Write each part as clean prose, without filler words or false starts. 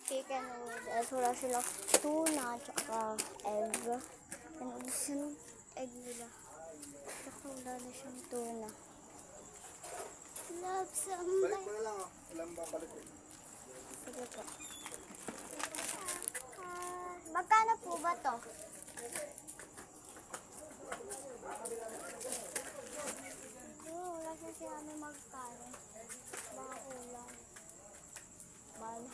chicken noodles. Wala silang tuna, tsaka egg. Ano gusto ng egg nila? Tsaka wala na siyang tuna. Love somebody. Balik mo na lang, oh. Ilang ba balik mo? Sige po. Magkano po ba to? Wala siya si ano magkano. Baka ulang. Bala.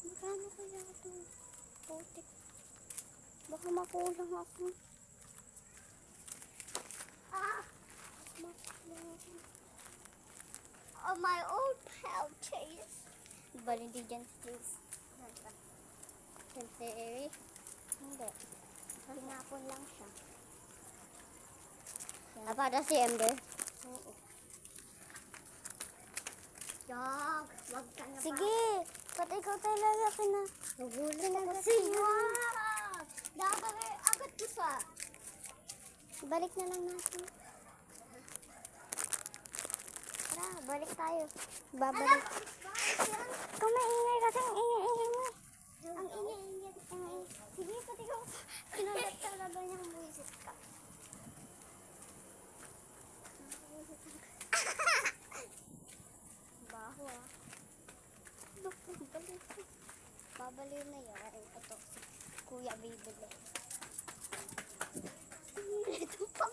Magkano kaya ito? Putik. Baka makulang ako. Oh, my old pouches. Bali di dyan, please. Sensei. Hindi. Pinapon lang siya. Para si Ember. Oo. Dog, wag ka na. Sige, pati ikaw talaga kina. Nagulin na kasi. Wow! Dapat agad ko sa. Balik na lang natin. Tara, balik tayo. Babalik. Kung maingay kasi ang ingay-ingay mo. Ang ingay-ingay. Sige, pati ikaw. Kinalat talaga niyang buwisit ka. Baho ah. Babaliw na yan. Ito si Kuya bibili. Ito pa.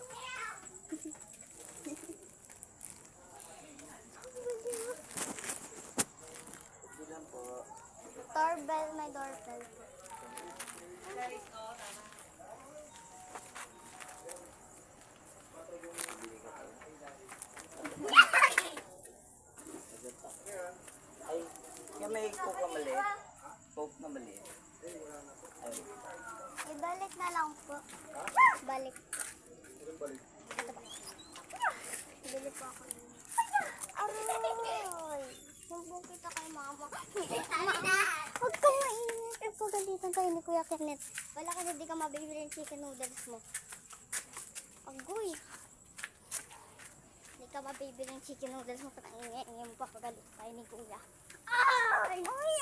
Ilan po? Doorbell, may doorbell. Ay, yung may coke na maliit. Coke na maliit. Ay, Ibalik na lang po. Balik. Ilan balik? Bili po ako. Aroy! Sumbong kita kay mama. Huwag kang mainit. Pagalitan kayo ni Kuya Kenneth. Wala kasi di ka mabibili yung chicken noodles mo. Agoy! Di ka mabibili yung chicken noodles mo. Patang-ingay mo pa pagalit kayo ni Kuya. Ay! Ay!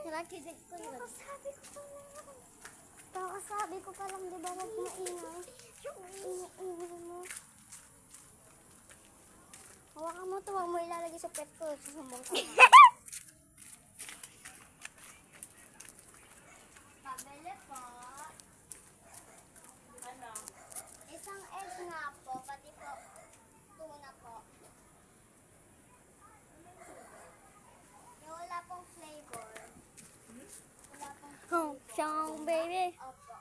Narakinig ko yun. Sabi ko pa lang, di ba, huwag maingay. Yung ingay mo. Hawakan mo ito, huwag mo ilalagay sa pet ko. Susumbong ka. Pabili po. Ano? Isang egg nga po, pati po tuna po. Yung wala pong flavor. Wala pong flavor. Siyang baby. Opo.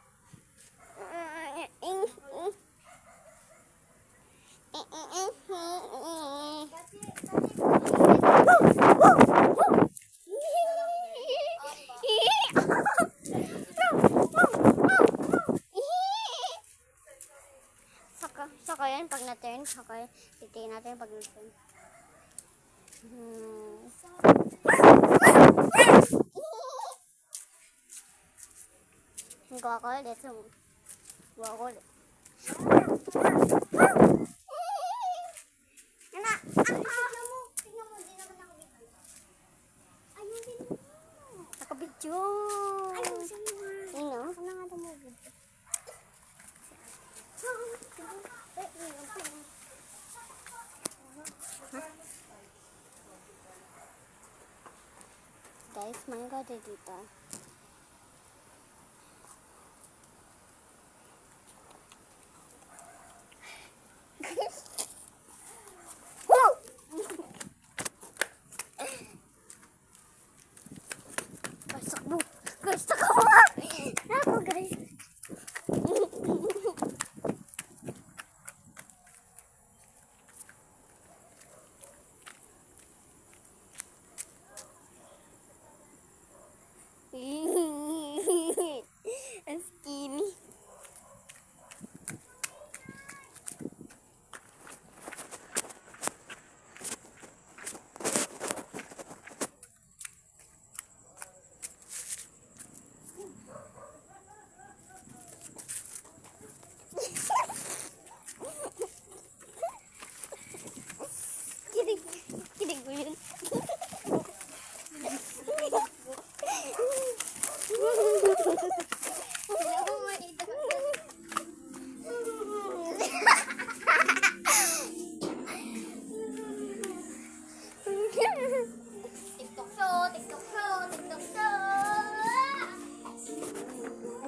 Saka yan pag na-turn, saka titiin natin pag na-turn. Guwakulit. Guwakulit. Anak! Tingnan mo, di naman nakabidyo. Ayusin mo. Nakabidyo. Ayusin mo. Ano? Ano nga ito mo video? Guys, may gada dito. Gusto ko nga! Ako guys!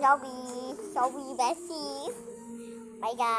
Sorry, besties. Bye, guys.